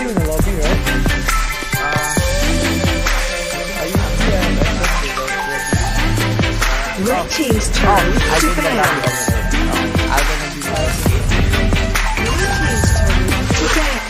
still in the lobby, right? Red team's turn to ban. I'm gonna be Red team's turn to ban.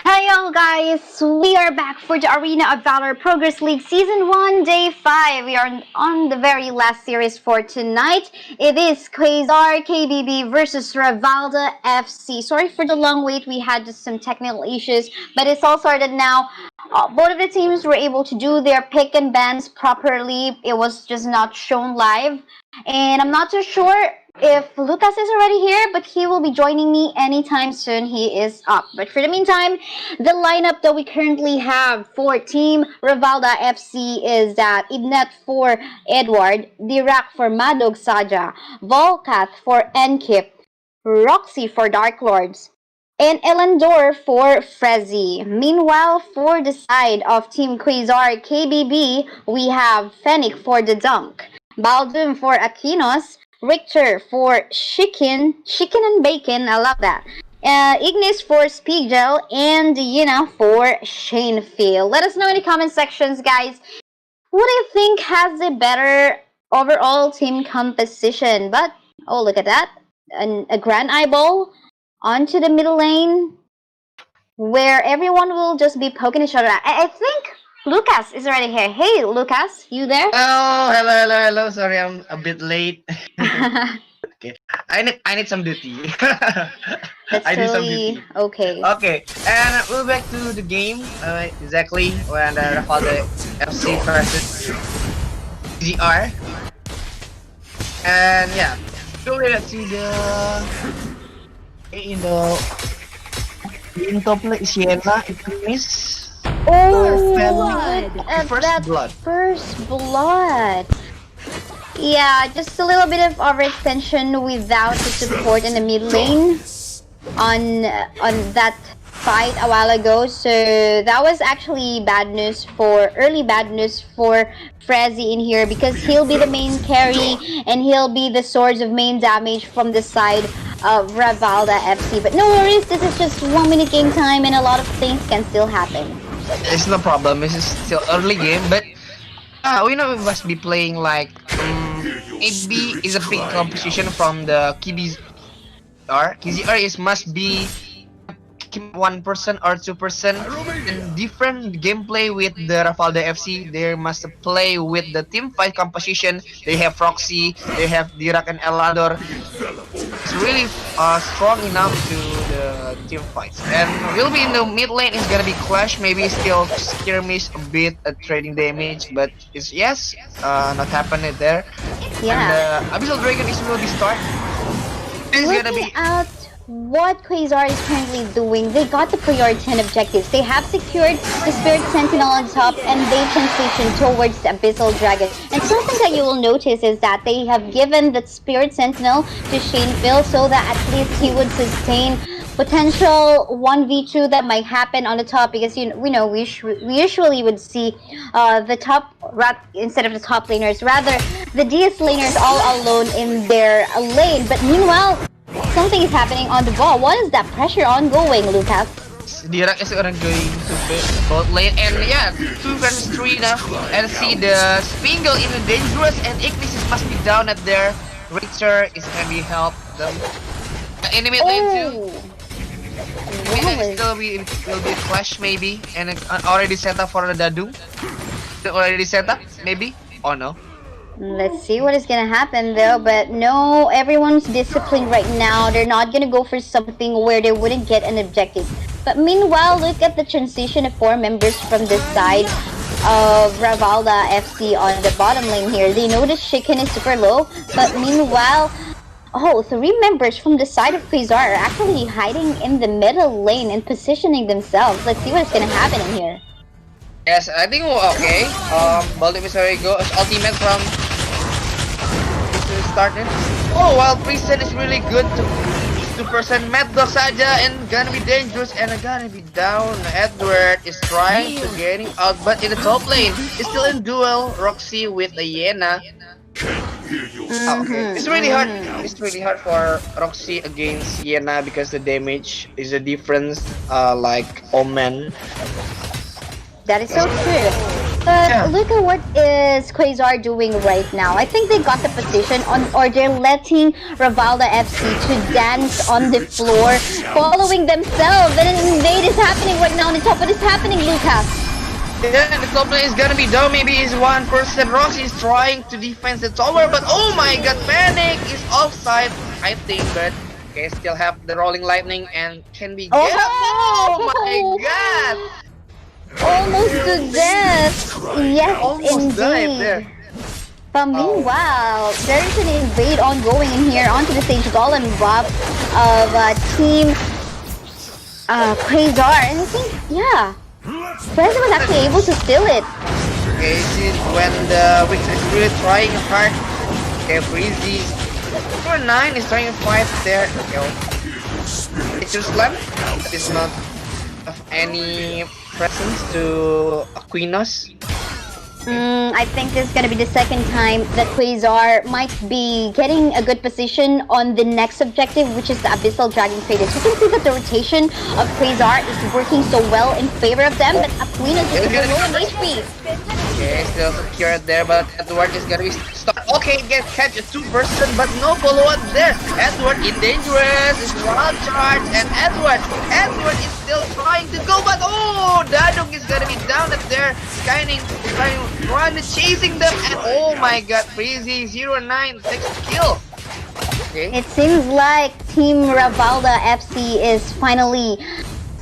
Hello guys, we are back for the Arena of Valor Progress League Season 1, Day 5. We are on the very last series for tonight. It is Quazar KBB versus Ravalda FC. Sorry for the long wait, we had just some technical issues, but it's all sorted now. Both of the teams were able to do their pick and bans properly. It was just not shown live. And I'm not too sure if Lucas is already here, but he will be joining me anytime soon. He is up. But for the meantime, the lineup that we currently have for Team Ravalda FC is that Ibnet for Edward, Dirac for Madog Saja, Volkath for Enkip, Roxy for Dark Lords, and Elandor for Frezzy. Meanwhile, for the side of Team Quazar KBB, we have Fennec for the Dunk, Baldum for Aquinos, Richter for Chicken and Bacon, I love that. Ignis for Spiegel, and Yina for Shanefield. Let us know in the comment sections, guys. What do you think has a better overall team composition? But, oh, look at that. A grand eyeball onto the middle lane where everyone will just be poking each other. I think Lucas is already here. Hey, Lucas, you there? Oh, hello. Sorry, I'm a bit late. Okay, I need some duty. That's I did some totally BP. okay. Okay, and we're back to the game. Exactly when Ravalda FC versus GR. And yeah, so let's see in top lane Sienna it miss Oh, blood. look at First that blood. first blood. Yeah, just a little bit of overextension without the support in the mid lane on that fight a while ago. So that was actually early bad news for Frezzy in here, because he'll be the main carry and he'll be the source of main damage from the side of Ravalda FC. But no worries, this is just 1 minute game time and a lot of things can still happen. It's no problem. This is still early game, but we know we must be playing like maybe is a big composition from the KBR. KZR is must be 1% or 2% and different gameplay with the Ravalda FC. They must play with the team fight composition. They have Roxy, they have Dirak and Elador. It's really strong enough to the team fights. And will be in the mid lane is gonna be Clash, maybe still skirmish a bit trading damage, but it's not happening there. Yeah. And Abyssal Dragon will be start. This is gonna Looking be at what Quazar is currently doing, they got the priority 10 objectives. They have secured the Spirit Sentinel on top and they transition towards the Abyssal Dragon. And something that you will notice is that they have given the Spirit Sentinel to Shaneville so that at least he would sustain potential 1v2 that might happen on the top, because we usually would see the top instead of the top laners, rather the DS laners all alone in their lane. But meanwhile, something is happening on the ball. What is that pressure ongoing, Lucas? Dirak is going to both lane, and yeah, 2 versus 3 now. And see the Spingle in the dangerous, and Ignis must be down at there. Richter is gonna be help them. In the mid lane too. Mid lane still will be Clash maybe, and already set up for the Dadu. Already set up maybe? Oh no. Let's see what is gonna happen though, but no, everyone's disciplined right now. They're not gonna go for something where they wouldn't get an objective. But meanwhile, look at the transition of 4 members from this side of Ravalda FC on the bottom lane here. They notice Chicken is super low, but meanwhile, 3 members from the side of Quazar are actually hiding in the middle lane and positioning themselves. Let's see what's gonna happen in here. Yes, I think okay. Baltimore go ultimate from started. Oh, while Prison is really good to 2% Mad Dog saja and gonna be dangerous and gonna be down. Edward is trying to getting out, but in the top lane is still in duel. Roxy with the Yena. Okay. It's really hard. It's really hard for Roxy against Yena because the damage is a difference. Like Omen. That is so true. But look at what is Quazar doing right now. I think they got the position or they're letting Ravalda FC to dance on the floor, following themselves. And an invade is happening right now on the top. What is happening, Lucas? Yeah, the top lane is gonna be down. Maybe is 1%. Roxy is trying to defend the tower, but oh my god, Panic is offside, I think. But okay, still have the rolling lightning and can be. Oh my god! Almost to death. Yes, Almost died indeed. there. But meanwhile, there is an invade ongoing in here onto the stage. Golem buff of team Quazar, and I think President was actually able to steal it. Okay, this is when the Wixer is really trying hard. Okay, Breezy. Number 9 is trying to fight there. Okay, it's just left. That is not of any presence to Aquinos. I think this is gonna be the second time that Quazar might be getting a good position on the next objective, which is the Abyssal Dragon Traders. You can see that the rotation of Quazar is working so well in favor of them, but Aquinos is super low in HP. Okay, still secured there, but Edward is gonna be stuck. Okay, get catch a 2%, but no follow-up there. Edward is dangerous, is wild charge, and Edward is still trying to go, but oh, Daduk is gonna be down at there. Skyning is trying to chasing them, and oh my god, Breezy 09 takes the kill. Okay. It seems like Team Ravalda FC is finally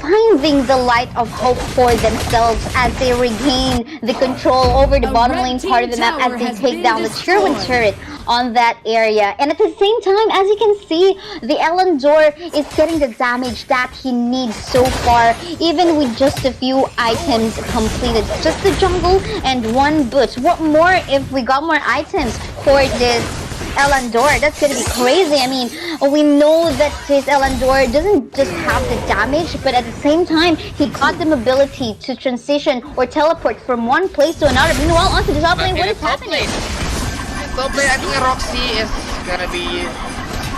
finding the light of hope for themselves as they regain the control over the A bottom red lane team part of the map tower as they has take been down the tier 1 destroyed. turret on that area. And at the same time, as you can see, the Elandor is getting the damage that he needs so far, even with just a few items completed. Just the jungle and 1 boot. What more if we got more items for this Elandor? That's gonna be crazy. I mean, we know that this Elandor doesn't just have the damage, but at the same time, he got the ability to transition or teleport from one place to another. Meanwhile, onto the top lane, what is happening? Top lane, I think Roxy is gonna be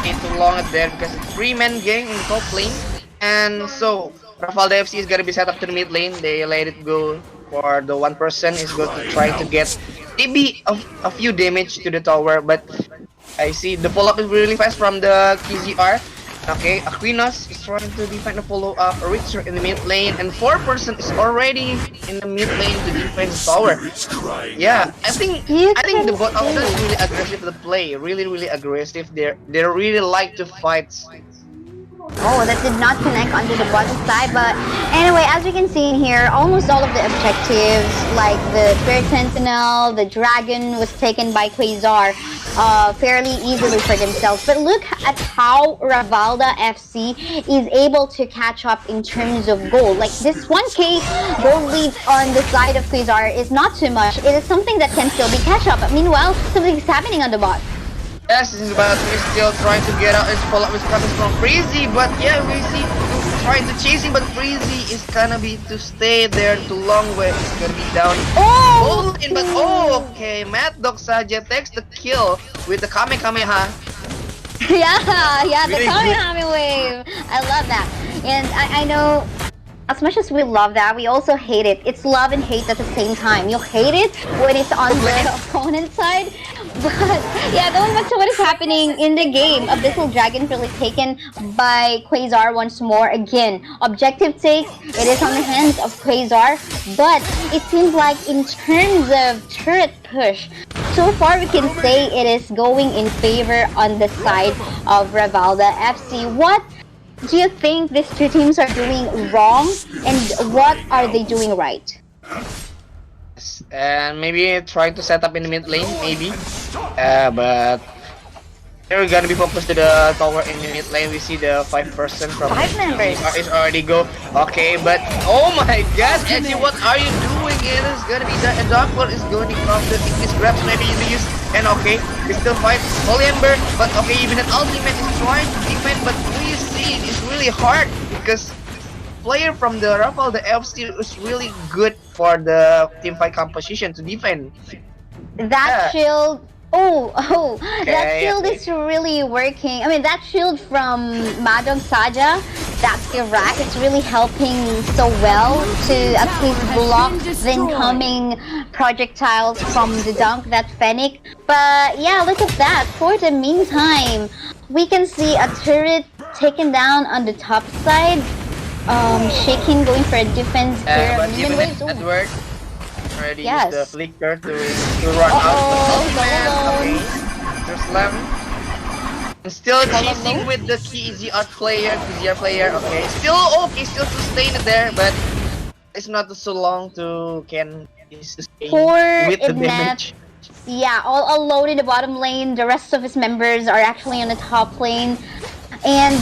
too long there because it's 3-man gang in top lane. And so, Ravalda FC is gonna be set up to the mid lane. They let it go for the one person is going to try to get maybe a few damage to the tower, but I see the follow-up is really fast from the KZR. Okay, Aquinas is trying to defend the follow-up, Richard in the mid lane, and 4-person is already in the mid lane to defend the tower. Yeah, I think the bot option is really aggressive to play, really aggressive. They really like to fight. Oh, that did not connect onto the bottom side, but anyway, as we can see in here, almost all of the objectives, like the Spirit Sentinel, the Dragon was taken by Quazar fairly easily for themselves. But look at how Ravalda FC is able to catch up in terms of gold. Like this 1k gold lead on the side of Quazar is not too much. It is something that can still be catch up. But meanwhile, something is happening on the bot. Yes, this is about to be still trying to get out his follow-up is coming from Freezy, but yeah, we see trying to chase him, but Freezy is gonna be to stay there too long where he's gonna be down. Oh! But okay, Mad Dog Saja takes the kill with the Kamehameha. yeah, the Really Kamehameha wave. I love that. And I know as much as we love that, we also hate it. It's love and hate at the same time. You'll hate it when it's on the opponent side. But yeah, going back to what is happening in the game, Abyssal Dragon really taken by Quazar once more. Again, objective takes, it is on the hands of Quazar. But it seems like in terms of turret push, so far we can say it is going in favor on the side of Ravalda FC. What do you think these two teams are doing wrong, and what are they doing right? And maybe trying to set up in the mid lane, maybe. But they're gonna be focused to the tower in the mid lane. We see the 5-person from 5 members is already go. Okay, but oh my god, Edgy, what are you doing? It is gonna be the Doctor is going to come the Ignis grabs maybe in use. And okay, they still fight Holy Ember, but okay, even an ultimate is trying to defend, but we see it is really hard because player from the Ravalda FC is really good for the team fight composition to defend. That shield. Oh, that shield okay. is really working. I mean, that shield from Madog Saja, that's Iraq, it's really helping so well to at least block the incoming projectiles from the dunk, that Fennec. But yeah, look at that. For the meantime, we can see a turret taken down on the top side. Shaking, going for a defense here. But even Edward already Yes. used the flicker to run out the ultimate. Okay, there's Slam. And still chasing with the KZR player. Okay, still sustained there, but it's not so long to can sustain For with the Ignat, damage. yeah, all alone in the bottom lane. The rest of his members are actually on the top lane, and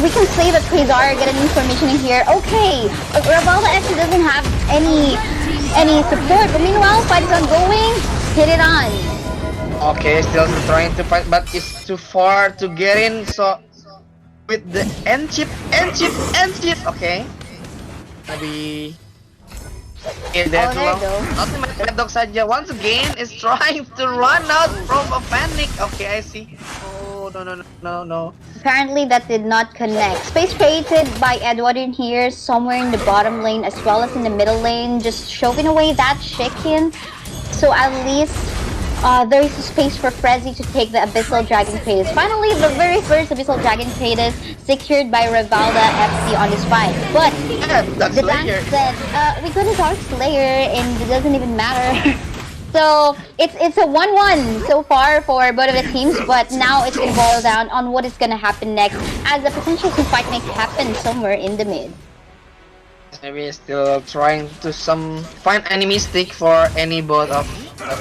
we can say that Quazar get an information in here. Okay, Ravalda actually doesn't have any support, but meanwhile, fight is ongoing. Hit it on. Okay, still trying to fight, but it's too far to get in. So with the end chip. Okay, maybe. In there Oh, too there long. you go. Ultimate Mad Dog Saja once again is trying to run out from a panic. Okay, I see. Oh no. Apparently that did not connect. Space created by Edward in here, somewhere in the bottom lane as well as in the middle lane, just shoving away that chicken. So at least there is a space for Frezzy to take the Abyssal Dragon Kratos. Finally, the very first Abyssal Dragon Kratos secured by Ravalda FC on this fight. But Yeah, Dark the Slayer. Dan said, we got a Dark Slayer and it doesn't even matter. So it's a 1-1 so far for both of the teams, but now it's gonna boil down on what is gonna happen next, as a potential team fight may happen somewhere in the mid. Maybe still trying to find any mistake for any both of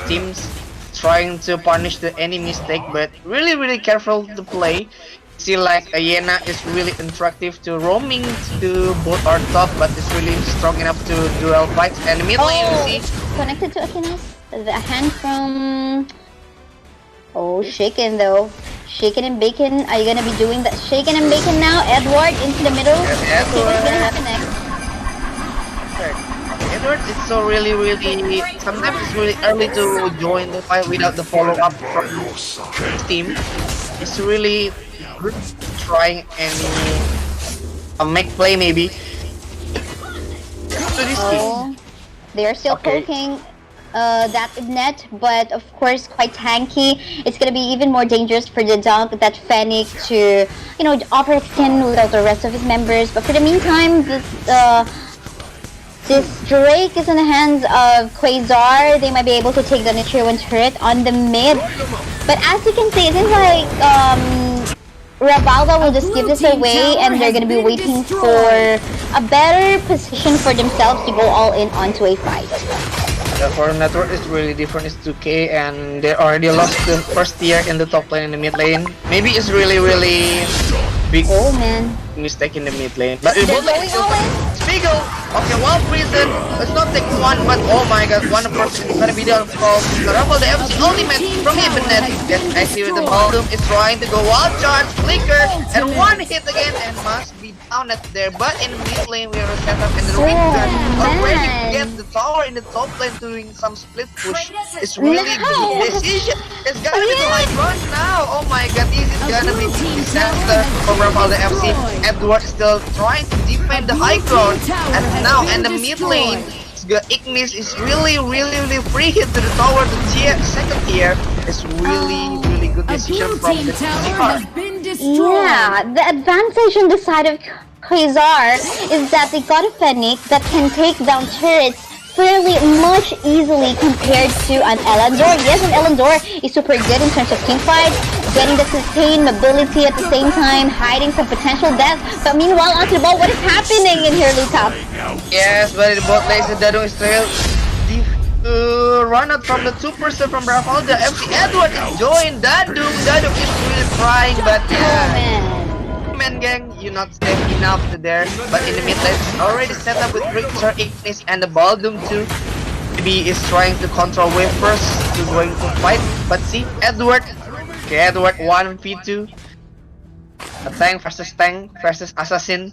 teams, trying to punish any mistake, but really careful to play. See, like Ayena is really interactive to roaming to both our top, but it's really strong enough to duel fights. And mid lane, you see, connected to Akinas. The hand from Shaken though. Shaken and Bacon. Are you gonna be doing that? Shaken and Bacon now. Edward into the middle. Yes, What's gonna happen next? Edward is so really sometimes it's really early to join the fight without the follow-up from his team. It's really good trying any make play maybe. They are still poking that net, but of course quite tanky. It's gonna be even more dangerous for the dunk, that Fennec to, you know, operate thin without the rest of his members. But for the meantime, this Drake is in the hands of Quazar. They might be able to take down the tier 1 turret on the mid. But as you can see, it seems like Ravalda will just give this away, and they're gonna be waiting for a better position for themselves to go all in onto a fight. The foreign network is really different. It's 2K, and they already lost the first tier in the top lane and the mid lane. Maybe it's really big mistake in the mid lane. But it both lane still Spiegel. Okay, well, prison. Let's not take one, but oh my god, one person is gonna be down from the Ravalda FC ultimate from Ibenet. Yes, actually the Baldum is trying to go wild charge, flicker, and one hit again, and must be down at there. But in the mid lane, we are set up, and the Ringan already get the tower in the top lane doing some split push. It's really good decision. It's gonna be the high run now. Oh my god, this is gonna be disaster for Ravalda FC. Edward still trying to defend the high ground, and now in the mid lane, Ignis is really free hit to the tower. The second tier is really good decision from the Quazar. Yeah, the advantage on the side of Quazar is that they got a Fennec that can take down turrets fairly much easily compared to an Elandor. Yes, an Elandor is super good in terms of team fights, getting the sustained mobility at the same time, hiding from potential death. But meanwhile, onto the ball, what is happening in here, Lucas? Yes, but the bot lane, Dado is still run out from the 2% from Ravalda FC. Edward is joined Dado. Dado is really trying, but man gang, you're not safe enough to there. But in the mid lane, it's already set up with Richard, Ignis, and the Baldum too. Maybe is trying to control wave first to going to fight. But see, Edward. Okay, Edward 1v2. A tank versus assassin.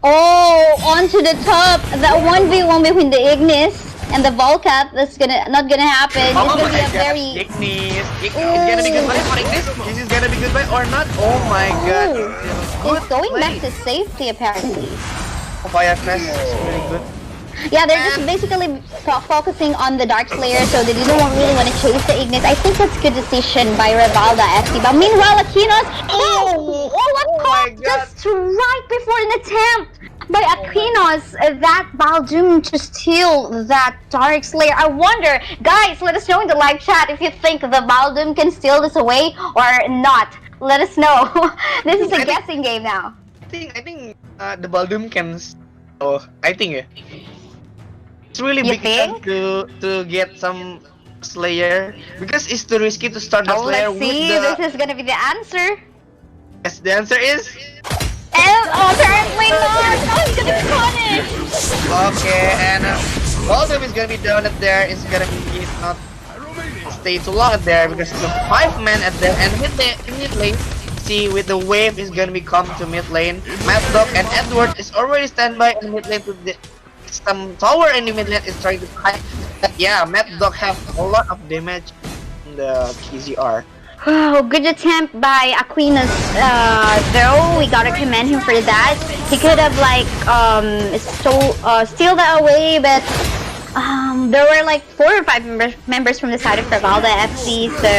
Oh, onto the top. That 1v1 between the Ignis and the Volcat, that's not gonna happen. It's gonna be a very Ignis. It's gonna be goodbye for Ignis. This is gonna be goodbye or not? Oh my god. It's going back to safety apparently. Fire Crest is really good. Yeah, they're just basically focusing on the Dark Slayer, so they didn't really want to chase the Ignis. I think that's good decision by Ravalda FC. But meanwhile, Aquinos, what caught just right before an attempt by Aquinos, that Baldum to steal that Dark Slayer. I wonder, guys, let us know in the live chat if you think the Baldum can steal this away or not. Let us know. This is a guessing game now. I think the Baldum can. Oh, I think it's really big chance to get some Slayer because it's too risky to start the Slayer let's see. This is gonna be the answer. Yes, the answer is. Apparently not. Oh, he's gonna be punished. Okay, and Baldum is gonna be down at there. It's gonna be not stay too long at there because it's a 5-man at there, and with the mid lane. See, with the wave is gonna be come to mid lane. Mad Dog and Edward is already standby in mid lane to the some tower in the mid lane is trying to fight. Yeah, Mad Dog have a lot of damage in the KZR. Oh, good attempt by Aquinas, though. We gotta commend him for that. He could have like steal that away, but there were like 4 or 5 members from the side of Ravalda FC, so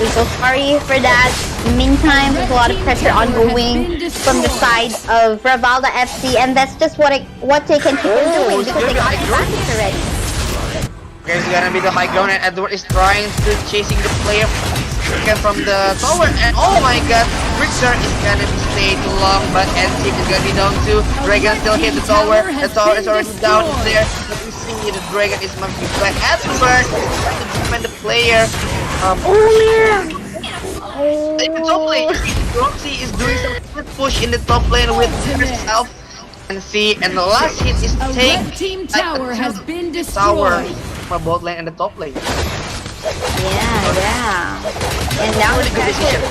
we're so sorry for that. Meantime, there's a lot of pressure ongoing from the side of Ravalda FC, and that's just what they can keep on doing because they got advantage already. There's gonna be the high ground, and Edward is trying to chasing the player from the tower, and oh my god, Richter is gonna be stay too long, but NC is gonna be down too. Dragon still hit the tower is already down there, but we see the Dragon is must be back. Edward trying to defend the player. In the top lane, Roxy is doing some good push in the top lane with herself. And see, and the last hit is A take red team tower has been tower destroyed. from both lane and the top lane. Yeah. And now Really good decision.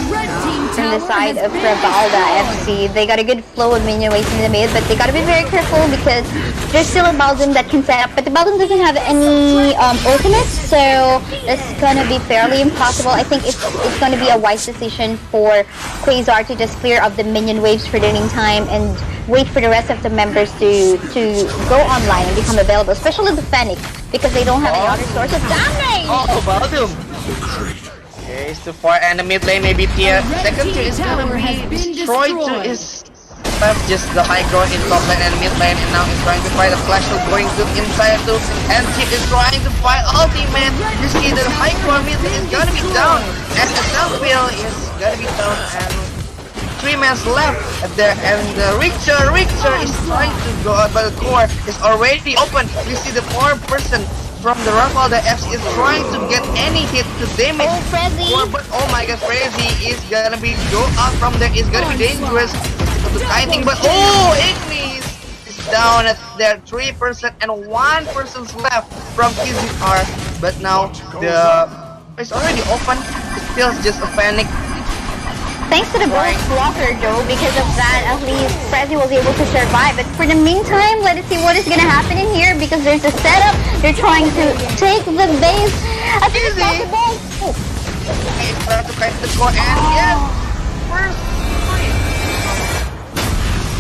Red team From the tower side has of been Ravalda destroyed. FC, they got a good flow of minion waves in the mid, but they gotta be very careful because there's still a Baldum that can set up, but the Baldum doesn't have any ultimate, so it's gonna be fairly impossible. I think it's gonna be a wise decision for Quazar to just clear up the minion waves for the meantime and wait for the rest of the members to go online and become available, especially the Fennec, because they don't have any other source of damage. Oh, Baldum! Okay, it's too far, and the mid lane maybe tier second tier is gonna be destroyed to his left, just the high ground in top lane and mid lane, and now he's trying to fight a flash going to inside too, and he is trying to fight ultimate. You see the high ground mid lane is gonna be down, and the self-heal is gonna be down, and 3 mans left at there, and the Richter is trying to go out, but the core is already open. You see the 4 person from the Ravalda FC is trying to get any hit to damage. Oh, Freddy! But oh my god, Freddy is gonna be go out from there. It's gonna be dangerous to kiting, but oh, Ignis is down at there. 3% and 1% left from KZR. But now the it's already open. It feels just a panic. Thanks to the bonus blocker though, because of that at least Prezi was able to survive. But for the meantime, let us see what is gonna happen in here because there's a setup. They're trying to take the base as soon as possible. Oh. Okay, try to catch the core, and yes, first point.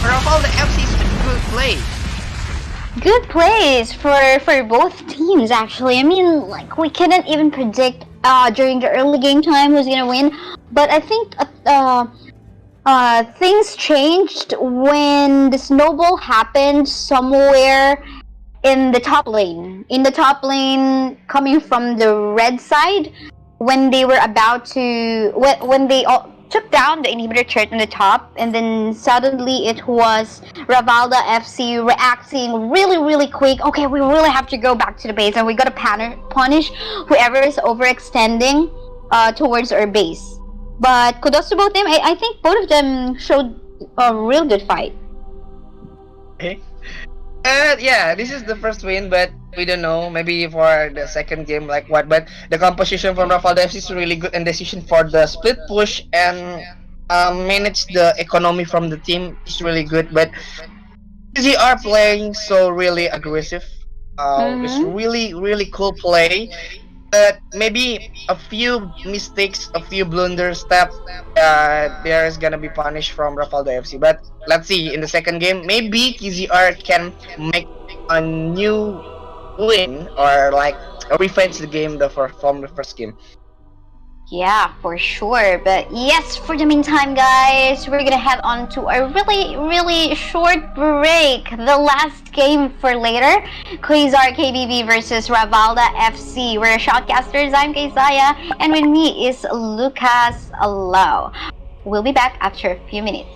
Ravalda FC is a good play. Good plays for both teams actually. I mean, like we couldn't even predict during the early game time who's gonna win, but I think things changed when the snowball happened somewhere in the top lane. In the top lane, coming from the red side, when they were about to when they took down the inhibitor turret on the top, and then suddenly it was Ravalda FC reacting really quick. Okay, we really have to go back to the base and we gotta punish whoever is overextending towards our base. But kudos to both them. I think both of them showed a real good fight. Okay. Yeah, this is the first win, but we don't know. Maybe for the second game, like what. But the composition from Ravalda FC is really good, and decision for the split push and manage the economy from the team is really good. But they are playing so really aggressive. It's really cool play. But maybe a few mistakes, a few blunder steps, there is gonna be punished from Ravalda FC. But let's see in the second game, maybe KZR can make a new win or like revenge the game from the first game. Yeah, for sure. But yes, for the meantime, guys, we're gonna head on to a really short break. The last game for later, Quazar KBB versus Ravalda FC. We're shoutcasters. I'm Kaisaya, and with me is Luckaslauw. We'll be back after a few minutes.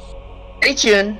Stay tuned.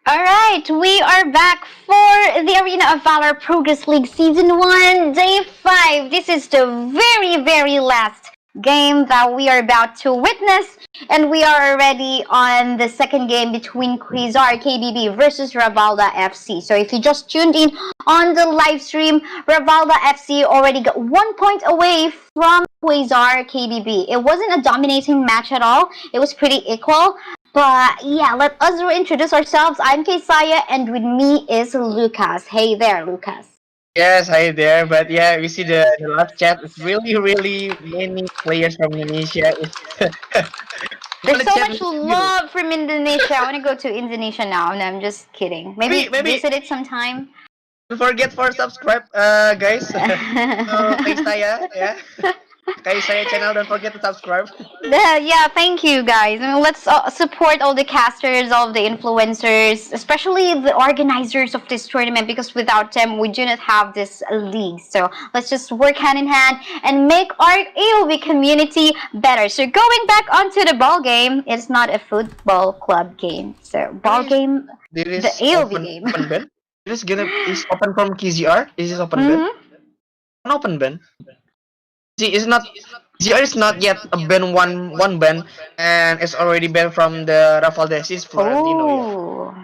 Alright, we are back for the Arena of Valor Progress League Season 1, Day 5. This is the very last game that we are about to witness, and we are already on the second game between Quazar KBB versus Ravalda FC. So if you just tuned in on the live stream, Ravalda FC already got 1 point away from Quazar KBB. It wasn't a dominating match at all, it was pretty equal. But yeah, let us reintroduce ourselves. I'm Kaisaya, and with me is Lucas. Hey there, Lucas. Yes, hi there. But yeah, we see the last chat. It's really many players from Indonesia. On There's the so chat, much love from Indonesia. I want to go to Indonesia now. No, I'm just kidding. Maybe maybe visit it sometime. don't forget for subscribe, guys. So Kaisaya, yeah, Kaisaya channel. Don't forget to subscribe. Yeah, thank you guys. I mean, let's support all the casters, all the influencers, especially the organizers of this tournament, because without them, we do not have this league. So let's just work hand in hand and make our AOV community better. So going back onto the ball game, it's not a football club game. So ball game, There the is AOV game. open ban. This is open from KZR. This is open ban. Mhm. An open ban. See, is not KZR is not yet a ban one ban, and it's already banned from the Ravalda Florentino. Yeah. Oh.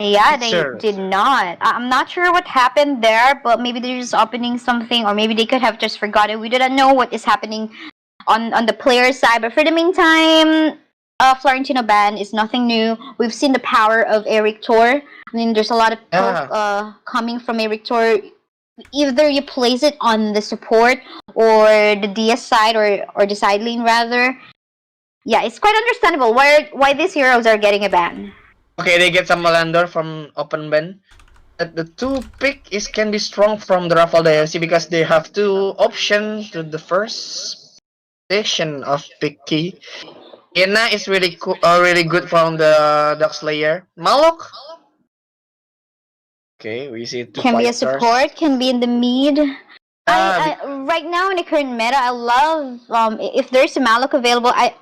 Yeah, they Sure. did not. I'm not sure what happened there, but maybe they're just opening something, or maybe they could have just forgotten. We didn't know what is happening on the player side. But for the meantime, Florentino ban is nothing new. We've seen the power of Eric Tor. I mean, there's a lot of poke coming from Eric Tor. Either you place it on the support or the DS side, or the side lane rather. Yeah, it's quite understandable why these heroes are getting a ban. Okay, they get some Malandor from open ban. But the two pick is can be strong from the Ravalda FC because they have two options to the first station of pick key. Yena is really good from the Dark Slayer. Malok. Okay, we see two Can be a fighters. support, can be in the mid. Ah, Right now in the current meta, I love if there's a Malok available. I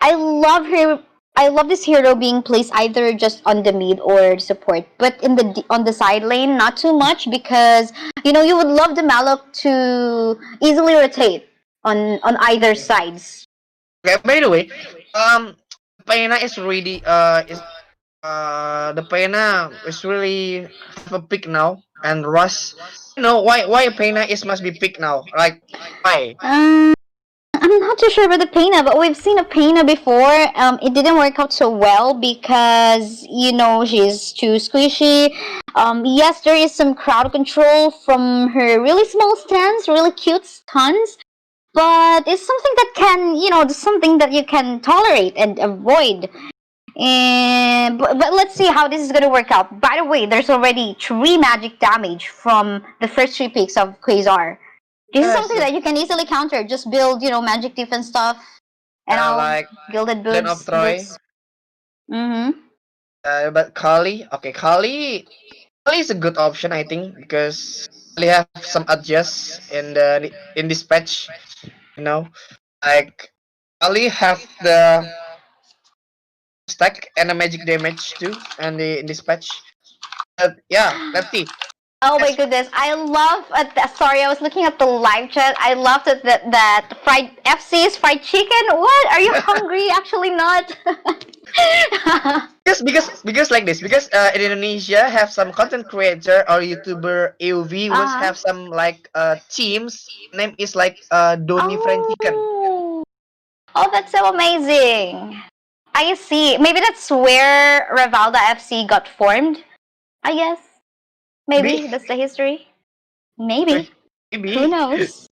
love her. I love this hero being placed either just on the mid or support, but in the on the side lane, not too much, because you know you would love the Malok to easily rotate on either sides. Okay, by the way, Pena is really the Pena is really have a pick now, and Russ. You know why Pena is must be picked now? Like why? I'm not too sure about the Pena, but we've seen a Pena before. It didn't work out so well because, you know, she's too squishy. Yes, there is some crowd control from her really small stance, really cute stunts, but it's something that can, you know, something that you can tolerate and avoid. And but let's see how this is gonna work out. By the way, there's already 3 magic damage from the first 3 picks of Quazar. This is something that you can easily counter. Just build, you know, magic defense stuff, and all Like gilded Glen of Troy. Mm-hmm. But Kali is a good option, I think, because Kali have some adjust in this patch. You know, like Kali have the stack and a magic damage too, and in this patch. But yeah, let's see. Oh my goodness! I love. Sorry, I was looking at the live chat. I love that fried FC is fried chicken. What? Are you hungry? Actually, not. Because like this, because in Indonesia have some content creator or YouTuber AOV was Uh-huh. have some like teams name is like Doni Fried Chicken. Oh. Oh, that's so amazing. I see. Maybe that's where Ravalda FC got formed, I guess. Maybe that's the history. Maybe. Maybe. Who knows?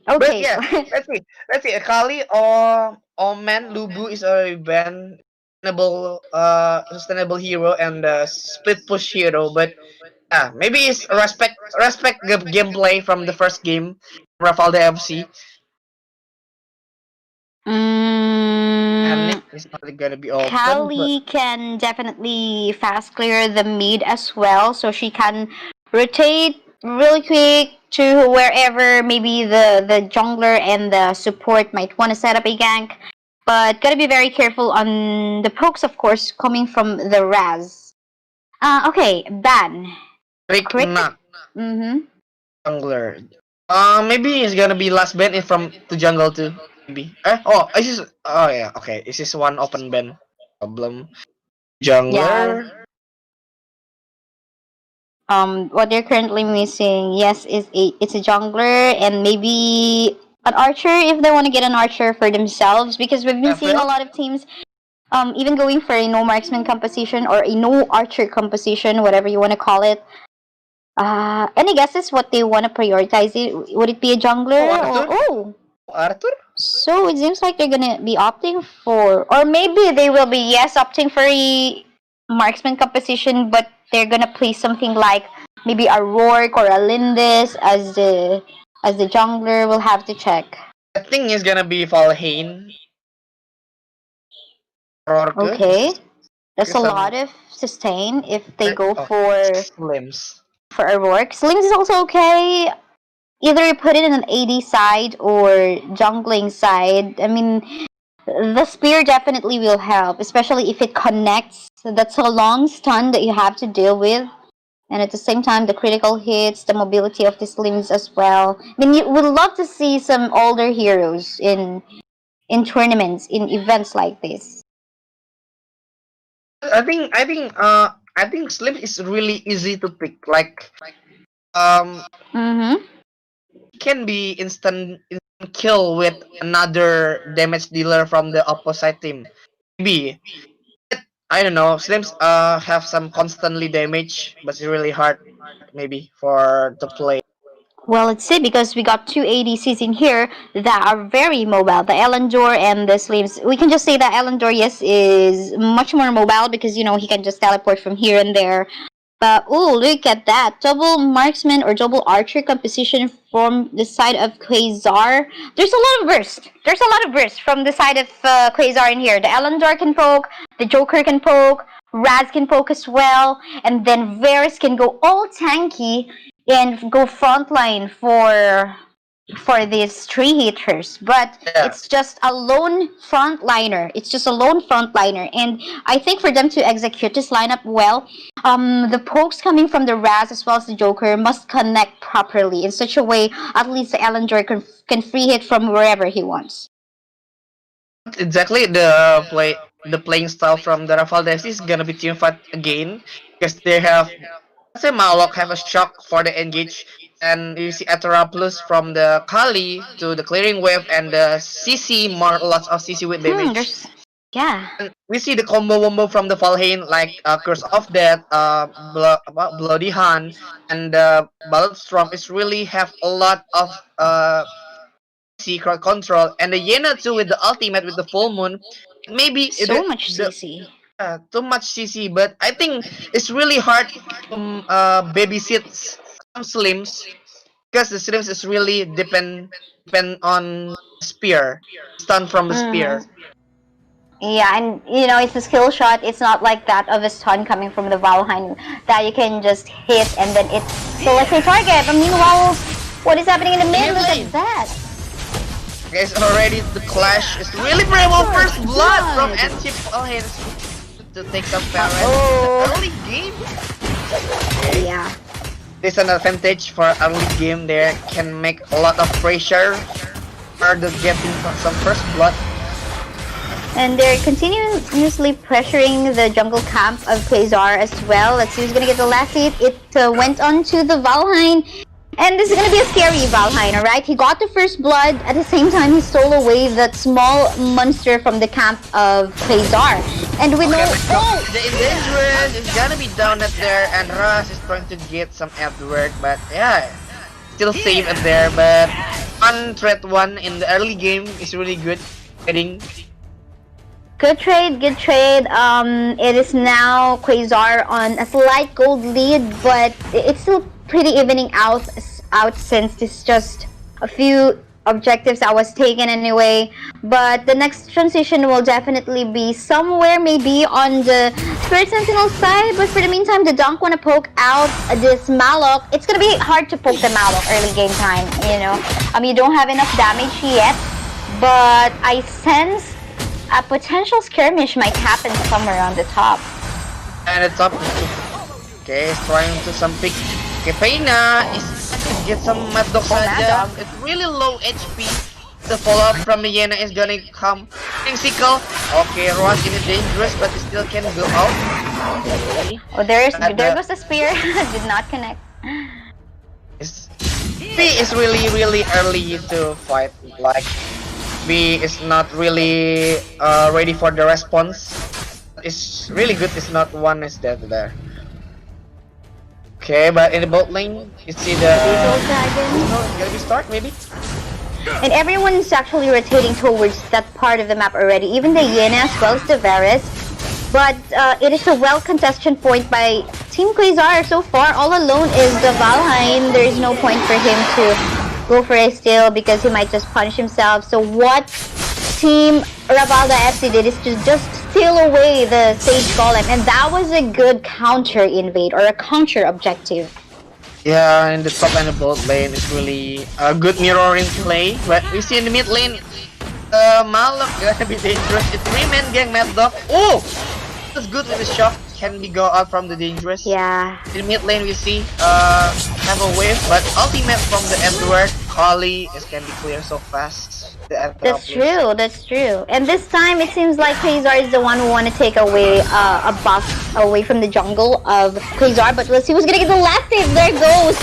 But Okay. yeah, let's see. Let's see. Kali or Omen Lubu is a band sustainable hero and split push hero. But yeah, maybe it's respect the gameplay from the first game, Ravalda FC. And Mm, Nick is not gonna be open. But Callie can definitely fast clear the mid as well, so she can rotate really quick to wherever maybe the jungler and the support might want to set up a gank. But gotta be very careful on the pokes, of course, coming from the Raz. Okay, ban. Rick Crick? Knock, Mm-hmm. jungler. Maybe it's gonna be last ban is from to jungle too. Maybe. Is this? Oh yeah. Okay. Is this one open ban? Problem. Yeah. Jungler. What they're currently missing, yes, is it's a jungler and maybe an archer if they want to get an archer for themselves because we've been seeing a FL. lot of teams even going for a no marksman composition or a no archer composition, whatever you want to call it. Any guesses what they want to prioritize? Would it be a Oh, jungler or Arthur. Arthur. so it seems like they're gonna be opting for, or maybe they will be opting for a marksman composition, but they're gonna play something like maybe a Rourke or a Lindis as the jungler. We'll have to check. I think it's gonna be Valheim. Rorke. Okay, that's a Some lot of sustain if they go oh, for Slims. a Rourke. Slings is also okay. Either you put it in an AD side or jungling side. I mean, the spear definitely will help, especially if it connects. That's a long stun that you have to deal with. And at the same time, the critical hits, the mobility of these limbs as well. I mean, you would love to see some older heroes in tournaments, in events like this. I think Slim is really easy to pick. Like Mm-hmm. can be instant kill with another damage dealer from the opposite team. Maybe I don't know. Slims have some constantly damage, but it's really hard maybe for to play. Well, let's see, because we got two ADCs in here that are very mobile. The Elendor and the Sleeves. We can just say that Elendor, yes, is much more mobile because, he can just teleport from here and there. But, oh, look at that. Double marksman or double archer composition from the side of Quazar. There's a lot of burst. There's a lot of burst from the side of Quazar in here. The Elendor can poke, the Joker can poke, Raz can poke as well, and then Varus can go all tanky and go frontline for these tree hitters, but Yeah. it's just a lone frontliner. It's just a lone frontliner, and I think for them to execute this lineup well, the pokes coming from the Raz as well as the Joker must connect properly in such a way at least the Elendor can free hit from wherever he wants. Exactly the playing style from the Ravalda is gonna be team fight again because they have let's say Malok have a shock for the engage and you see Ateraplus from the Kali to the clearing wave and the CC more lots of CC with damage. Yeah. And we see the combo from the Valheim like Curse of Death, Bloody Hand, and Balletstorm is really have a lot of secret control, and the Yena too with the ultimate with the full moon. Maybe So much CC. too much CC, but I think it's really hard to babysit some slims because the slims is really depend on spear, stun from the spear. Yeah, and it's a skill shot. It's not like that of a stun coming from the Valheim that you can just hit and then it's selecting target. But meanwhile, what is happening in the middle? Look at that. Guys, already the clash is really brave. First blood from N-Chip Valheim to take some power early game. Yeah. There's an advantage for early game there, can make a lot of pressure for the getting some first blood. And they're continuously pressuring the jungle camp of Quazar as well. Let's see who's gonna get the last hit. It went on to the Valheim. And this is gonna be a scary Valheim, alright? He got the first blood, at the same time he stole away that small monster from the camp of Quazar. And we know... The Endangered is gonna be down at there, and Ras is trying to get some Edward, but yeah, still safe at there, but one threat one in the early game is really good. Getting Good trade, good trade. It is now Quazar on a slight gold lead, but it's still pretty evening out since this just a few objectives that was taken anyway. But the next transition will definitely be somewhere maybe on the Spirit Sentinel side, but for the meantime, the Dunk want to poke out this Malok. It's gonna be hard to poke the Malok early game time, you don't have enough damage yet, but I sense a potential skirmish might happen somewhere on the top. and it's up. Okay, he's trying to some pick. Okay, Peina is get some Mad Dog Mad saja. Dog. It's really low HP. The follow up from the Yena is gonna come. Sickle. Okay, Ross is dangerous, but he still can go out. Okay. Oh, there goes the spear. Did not connect. B is really early to fight. Like B is not really ready for the response. It's really good. It's not one is dead there. Okay, but in the bot lane, you see the Diesel Dragon. gonna be start maybe. And everyone's actually rotating towards that part of the map already. Even the Yena as well as the Varus. But it is a well-contested point by Team Quazar. So far, all alone is the Valheim. There is no point for him to go for a steal because he might just punish himself. So what Team Ravalda FC did is to just steal away the Sage Golem. And that was a good counter invade or a counter objective. Yeah, in the top and the bot lane is really a good mirroring play. But we see in the mid lane, Malok gonna be dangerous. It's 3-man gang Mad Dog. Oh! That's good with the shock. Can be go out from the dangerous. Yeah. In the mid lane we see have a wave, but ultimate from the Edward Kali is can be clear so fast. That's true, that's true. And this time it seems like Quazar is the one who want to take away a buff away from the jungle of Quazar, but let's see who's gonna get the last hit. There goes!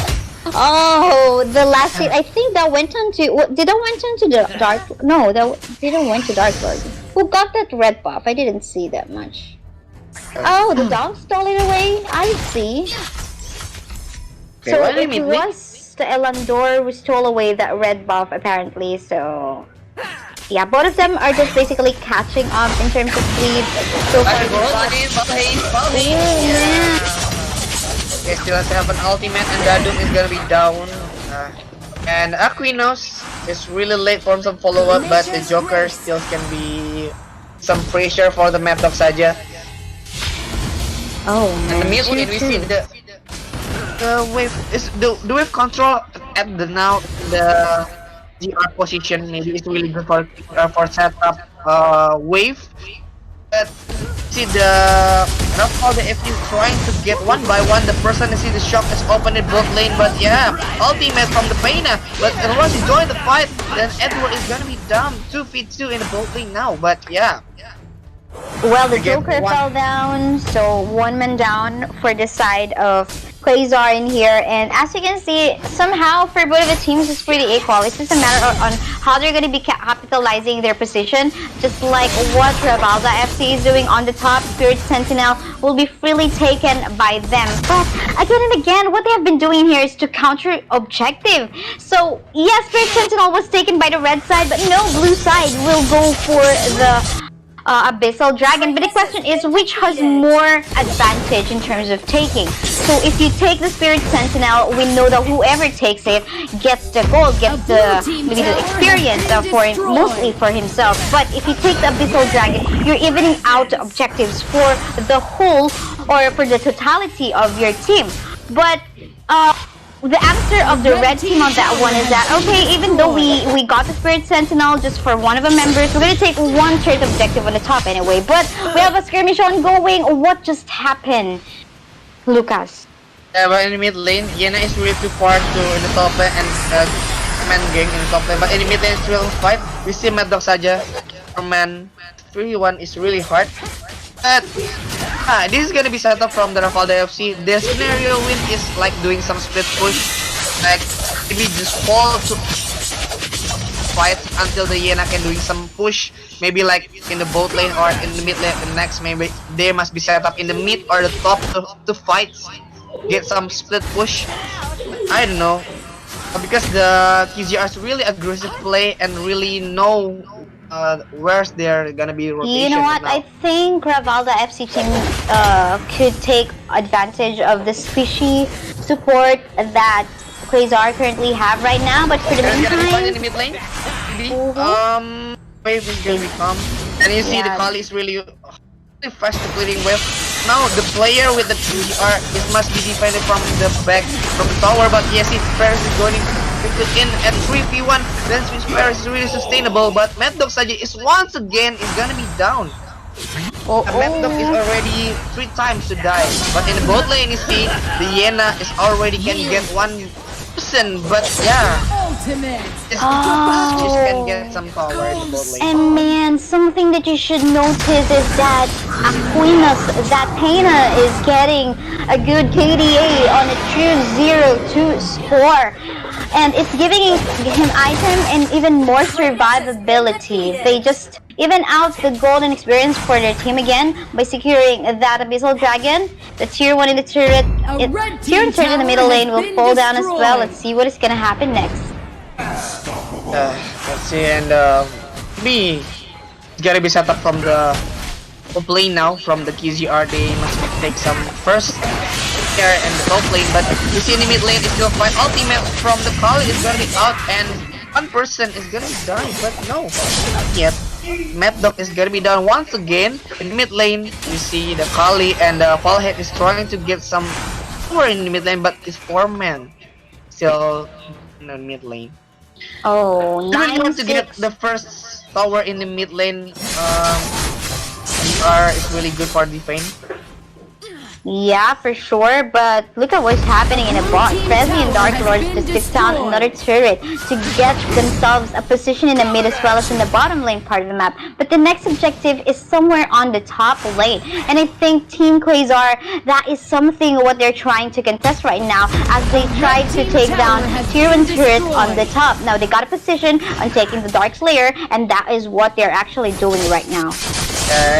Oh, the last hit. I think that went on to... Did that went on to the Dark... No, that didn't went to Dark Lord. Who got that red buff? I didn't see that much. Oh, the dog stole it away? I see. Okay, So what do you it mean? was the Elandor who stole away that red buff apparently, so... Yeah, both of them are just basically catching up in terms of speed. So far, Okay, still has to have an ultimate and Dadum is gonna be down. And Aquinos is really late for some follow-up, but the Joker still can be some pressure for the Mad Dog saja. Oh, And the mid lane we see the wave is the wave control at the now the GR position maybe is really good for setup wave. But see the Ravalda if you trying to get one by one, the person you see the shock is open in bot lane, but yeah, ultimate from the Peina. But once he join the fight, then Edward is gonna be down 2v2 in the bot lane now. But yeah. Well, the Again, Joker one. fell down, so one man down for the side of Quazar in here. And as you can see, somehow for both of the teams it's pretty equal. It's just a matter on how they're going to be capitalizing their position. Just like what Ravalda FC is doing on the top, Spirit Sentinel will be freely taken by them. But again and again, what they have been doing here is to counter objective. So yes, Spirit Sentinel was taken by the red side, but no, blue side will go for the Abyssal Dragon. But the question is, which has more advantage in terms of taking? So if you take the Spirit Sentinel, we know that whoever takes it gets the gold, gets the maybe the experience mostly for himself. But if you take the Abyssal Dragon, you're evening out objectives for the whole or for the totality of your team. But the answer of the red team on that one is that, okay, even though we got the Spirit Sentinel just for one of the members, we're going to take one third objective on the top anyway. But we have a skirmish ongoing. What just happened, Lucas? Yeah, but in the mid lane, Yena is really too far to in the top lane and man gang in the top lane. But in the mid lane, it's real fight. We see Mad Dog saja. Man 3-1 is really hard. But this is gonna be set up from the Ravalda FC. The scenario win is like doing some split push, like maybe just fall to fight until the Yena can doing some push, maybe like in the bot lane or in the mid lane. And next maybe they must be set up in the mid or the top to fight, get some split push. I don't know, because the KZR is really aggressive play and really know where's they're gonna be rotation. You know what? Now. I think Ravalda FC team could take advantage of the squishy support that Quazar currently have right now. But for the Gonna be fun in meantime, the mid lane. Maybe. Wave is gonna become, and you see the Kali is really fast clearing wave. Now the player with the PGR is must be defended from the back from the tower, but yes, if Paris is going in at 3v1, then Swiss Paris is really sustainable, but Mad Dog Saji is once again is gonna be down. Mad Dog is already 3 times to die. But in the bot lane, you see, the Yena is already can get 1 person. But yeah, just can get some power in the bot lane. And man, something that you should notice is that that Pena is getting a good KDA on a true 0-2 score. And it's giving him item and even more survivability. They just even out the golden experience for their team again by securing that Abyssal Dragon. The tier 1 in the turret, tier 1 turret in the middle lane will fall down as well. Let's see what is gonna happen next. Let's see, and B gotta be set up from the top lane now, from the KZR. They must take some first care and the top lane, but you see in the mid lane is still fine. Ultimate from the Kali is gonna be out, and 1 person is gonna be dying, but no, not yet. Mad Dog is gonna be down once again. In mid lane, you see the Kali and the Fallhead is trying to get some power in the mid lane, but it's 4 men still in the mid lane. Oh, You really want to get 9-6. the first tower in the mid lane. KZR is really good for defense. Yeah, for sure, but look at what's happening in the bot. Crazy and Dark Lords just took down another turret to get themselves a position in the mid as well as in the bottom lane part of the map. But the next objective is somewhere on the top lane. And I think Team Quazar, that is something what they're trying to contest right now as they try to take down tier 1 turrets on the top. Now they got a position on taking the Dark Slayer, and that is what they're actually doing right now.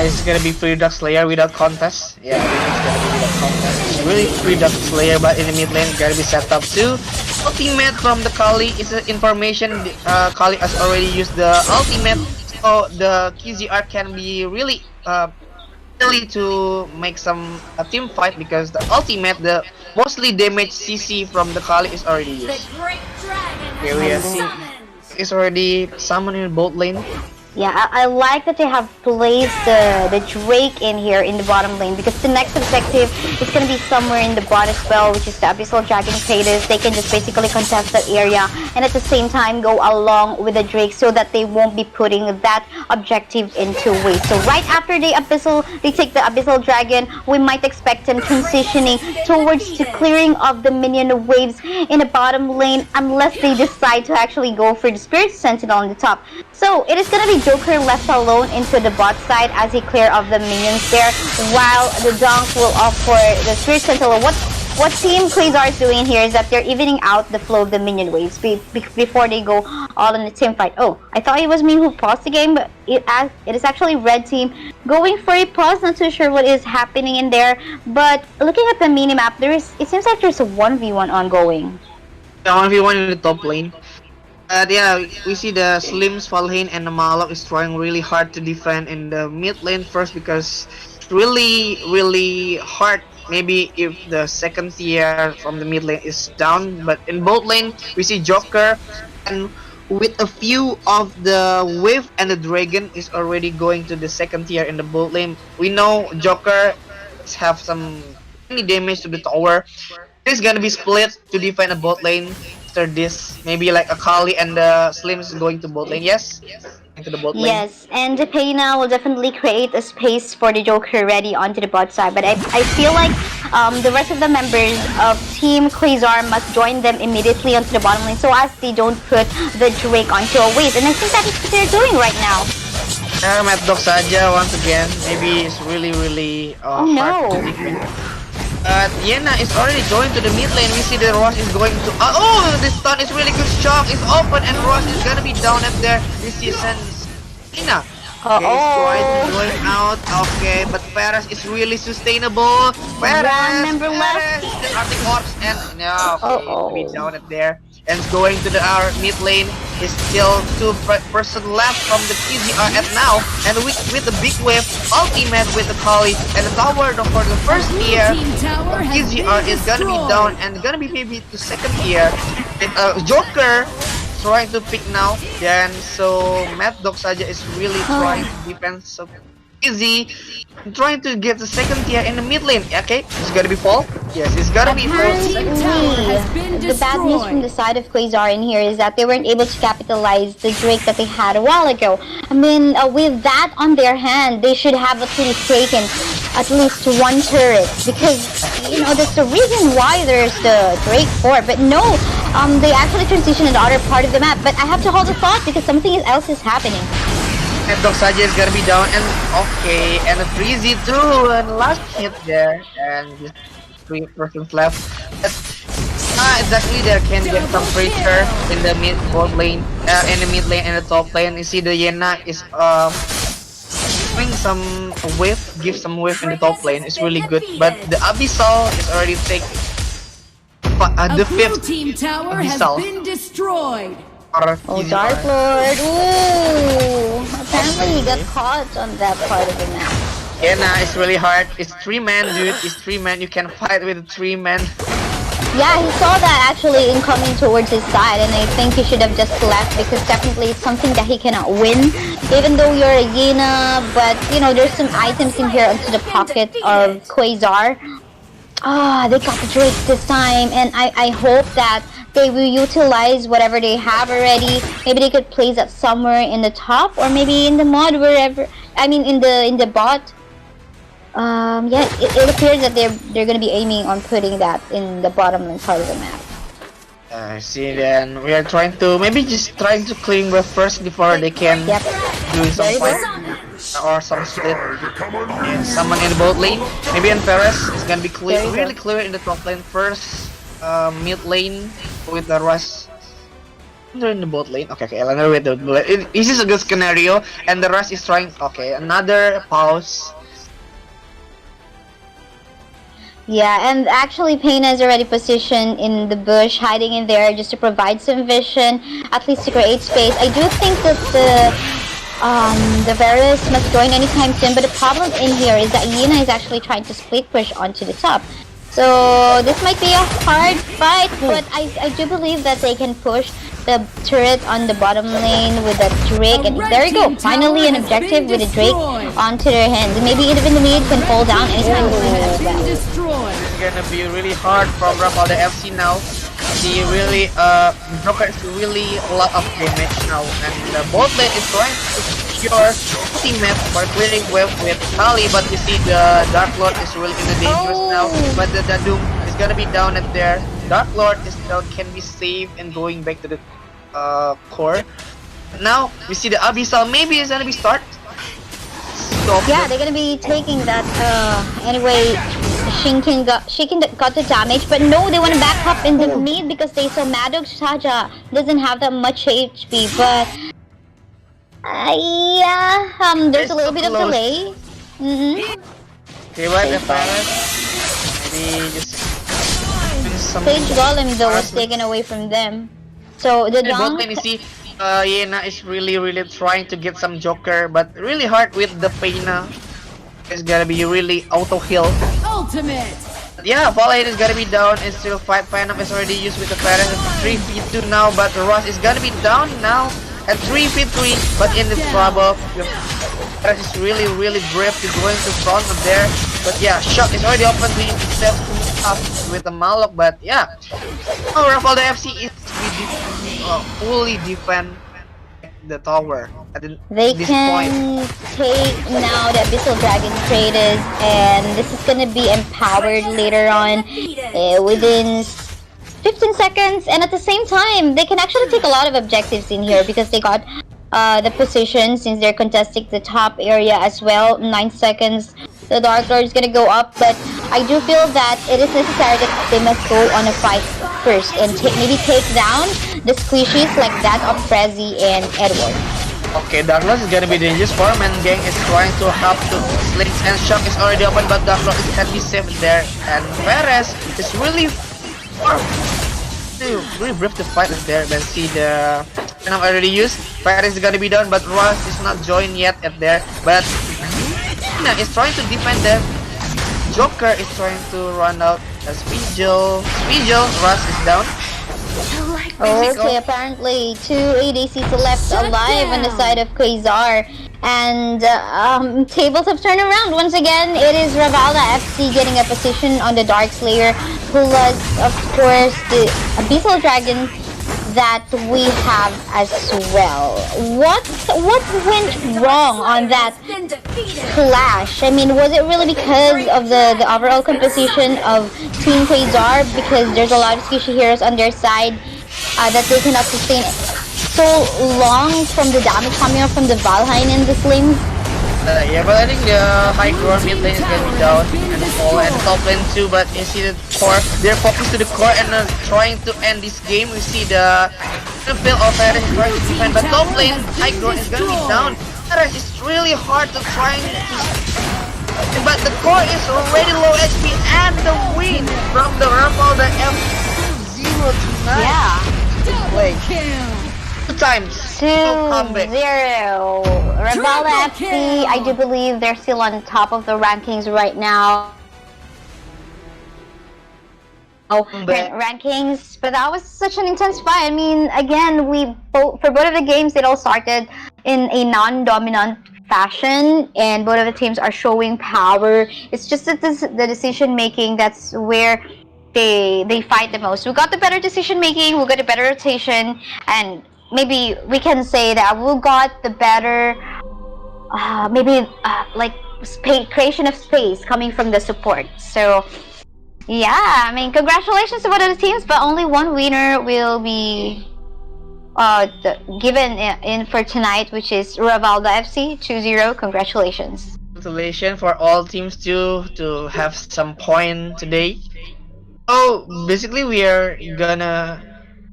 It's gonna be free Dark Slayer without contest. Yeah, I think it's gonna be without contest. It's really free Dark Slayer, but in the mid lane, gotta be set up too. Ultimate from the Kali is information. Kali has already used the ultimate, so the KZR can be really early to make some team fight because the ultimate, the mostly damage CC from the Kali is already used. Here we see it's already summoned in the bot lane. Yeah, I like that they have placed the Drake in here in the bottom lane because the next objective is going to be somewhere in the bot as well, which is the Abyssal Dragon Kratos. They can just basically contest that area and at the same time go along with the Drake so that they won't be putting that objective into waste. So right after they take the Abyssal Dragon, we might expect them transitioning towards the clearing of the minion waves in the bottom lane unless they decide to actually go for the Spirit Sentinel on the top. So it is going to be Joker left alone into the bot side as he clear of the minions there, while the Dunk will opt for the Spirit Sentinel. What Team Quazar is doing here is that they're evening out the flow of the minion waves before they go all in the team fight. Oh, I thought it was me who paused the game, but it is actually Red Team going for a pause. Not too sure what is happening in there, but looking at the minimap, it seems like there's a 1v1 ongoing. The 1v1 in the top lane. Yeah, we see the Slims, Falhain, and the Malok is trying really hard to defend in the mid lane first because it's really hard. Maybe if the second tier from the mid lane is down, but in bot lane we see Joker, and with a few of the Wave and the Dragon is already going to the second tier in the bot lane. We know Joker have some damage to the tower. It's gonna be split to defend the bot lane. After this, maybe like a Kali and the Slims going to bot lane. Yes, into the bot lane. Yes, and the Payna will definitely create a space for the Joker ready onto the bot side. But I feel like the rest of the members of Team Quazar must join them immediately onto the bottom lane so as they don't put the Drake onto a wave. And I think that is what they're doing right now. Mad Dog saja once again. Maybe it's really hard to defend. Yena is already going to the mid lane. We see the Ross is going to. Oh, this stun is really good. Shock is open, and Ross is gonna be down up there. This is Yena. Okay, he's going out. Okay, but Paris is really sustainable. Paris, Remember left. the Arctic Corps, and no, okay, be down up there. And going to the mid lane is still 2 person left from the KZR at now, and with the big wave ultimate with the Kali and the tower for the first tier, KZR is gonna be down and gonna be maybe to second tier. And Joker trying to pick now, then so Mad Dog saja is really trying to defend. So Easy. Trying to get the second tier in the mid lane. Okay, it's gonna be fall. Yes, it's gonna be fall. Apparently, the bad news from the side of Quazar in here is that they weren't able to capitalize the Drake that they had a while ago. I mean, with that on their hand, they should have at least taken at least one turret because, you know, that's the reason why there's the Drake fort. But no, they actually transitioned to the other part of the map. But I have to hold the thought because something else is happening. And Doxaja is gonna be down, and okay, and a 3z2 and last hit there, and just 3 persons left. But, exactly, there can get some pressure in the mid both lane, in the mid lane and the top lane. You see the Yena is doing some whiff, give some whiff in the top lane. It's really good, but the Abyssal is already take the fifth team tower has Abyssal. been destroyed. Oh, Dark Lord. Ooh. Apparently he got caught on that part of the map. Yeah, nah, it's really hard. It's 3 man, dude. It's 3 man. You can fight with 3 man. Yeah, he saw that actually incoming towards his side, and I think he should have just left because definitely it's something that he cannot win. Even though you're a Yena, but you know, there's some items in here onto the pocket of Quazar. They got the Drake this time, and I hope that they will utilize whatever they have already. Maybe they could place that somewhere in the top, or maybe in the mod, wherever. I mean, in the bot. Yeah, it appears that they're gonna be aiming on putting that in the bottom left part of the map. I see. Then we are trying to just trying to clean buff first before they can do some fight or some split. And someone in the bot lane, maybe in Perez is gonna be really clear in the top lane first. Mid lane with the Rush. They're in the bot lane. Okay, Elena with the bullet. This is a good scenario, and the Rush is trying. Okay, another pause. Yeah, and actually Payna is already positioned in the bush, hiding in there just to provide some vision, at least to create space. I do think that the Varus must join anytime soon, but the problem in here is that Yena is actually trying to split push onto the top. So this might be a hard fight, but I do believe that they can push the turret on the bottom lane with the Drake, and there you go, finally an objective with the Drake onto their hands. Maybe even the mid can fall down anytime soon. This is gonna be really hard from Ravalda FC now. He really Broker is really a lot of damage now, and the bot lane is trying to secure teammate for clearing wave with Kali, but you see the Dark Lord is really in the dangerous now. But the Doom is gonna be down at there. Dark Lord is down, can be saved and going back to the core. Now we see the Abyssal. Maybe it's gonna be start. Stop. Yeah, they're gonna be taking that. Anyway, Shinken got the damage, but no, they want to back up in the mid because they saw Maddox Saja doesn't have that much HP. But yeah, there's a little bit of delay. Okay, what the Palace? Maybe just some. Sage Golem though was taken away from them. So the bot lane, you see, Yena is really trying to get some Joker, but really hard with the Payna. It's gonna be really auto heal. Ultimate. Yeah, Valade is gonna be down and still fight. Phantom is already used with the Parent 3v2 now, but the Rush is gonna be down now at 3v3, but in the trouble. Parent is really brave to go into front of there. But yeah, Shock is already open to himself up with the Malok, but yeah. Oh, Ravalda FC is fully defend the tower at they this can point. take now the Abyssal Dragon traded, and this is gonna be empowered later on within 15 seconds, and at the same time they can actually take a lot of objectives in here because they got the position since they're contesting the top area as well. 9 seconds, the Dark Lord is gonna go up, but I do feel that it is necessary that they must go on a fight first and maybe take down the squishies like that of Prezi and Edward. Okay, Darkloss is gonna be dangerous. Foreman gang is trying to help to Slings, and Shock is already open, but Darkloss can be saved there. And Perez is really brave to fight there. Let's see the Venom already used. Perez is gonna be down, but Rush is not joined yet at there. But is trying to defend them. Joker is trying to run out as Spijel. Rush is down. Okay, apparently 2 ADCs left alive on the side of Quazar. And tables have turned around once again. It is Ravalda FC getting a position on the Dark Slayer, plus of course the Abyssal Dragon that we have as well. What went wrong on that clash? I mean, was it really because of the overall composition of Team Quazar? Because there's a lot of squishy heroes on their side that they cannot sustain so long from the damage coming out from the Valheim in this lane. Yeah, but I think the high ground mid lane is gonna be down, and the fall and top lane too. But you see the core, they're focused to the core and trying to end this game. We see the build of Hertz is trying to defend, but top lane high ground is gonna be down. Hertz is really hard to try to, but the core is already low HP, and the win from the Ravalda F 0 to 9. Yeah. Wait. 2 times. 2-0. Ravalda FC, I do believe they're still on top of the rankings right now. Rankings, but that was such an intense fight. I mean, again, for both of the games, it all started in a non-dominant fashion, and both of the teams are showing power. It's just that the decision making that's where they fight the most. We got the better decision making, we got a better rotation, and maybe we can say that we got the better, creation of space coming from the support. So, yeah, I mean, congratulations to both of the teams, but only one winner will be given in for tonight, which is Ravalda FC 2-0. Congratulations. Congratulations for all teams to have some point today. Oh, basically we are gonna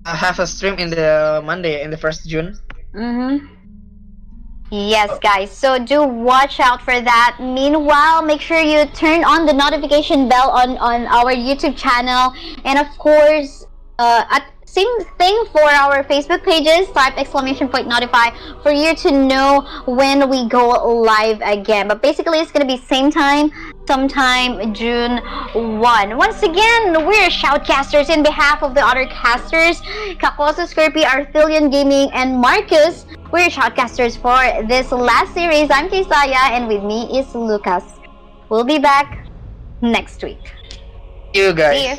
have a stream in the Monday in the 1st June. Yes, guys, so do watch out for that. Meanwhile, make sure you turn on the notification bell on our YouTube channel, and of course same thing for our Facebook pages. Type !notify for you to know when we go live again. But basically it's gonna be same time, sometime June 1. Once again, we're shoutcasters in behalf of the other casters, KakosaSkerpy, Artheleon Gaming, and Marcus. We're shoutcasters for this last series. I'm Kaisaya, and with me is Lucas. We'll be back next week. See you guys. See you.